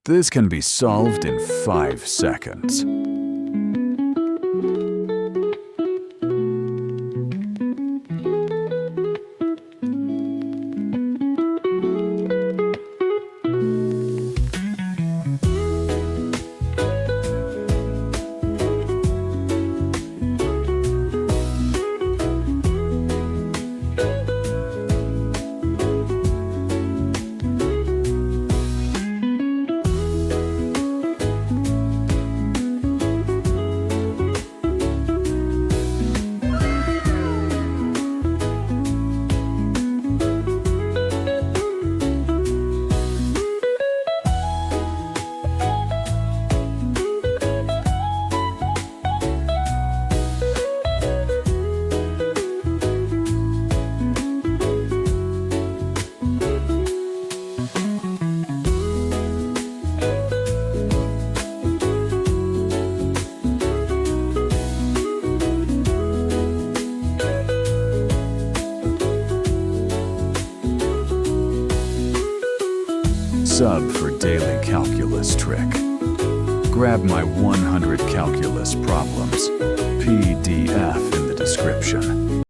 This can be solved in 5 seconds. Sub for daily calculus trick. Grab my 100 calculus problems PDF in the description.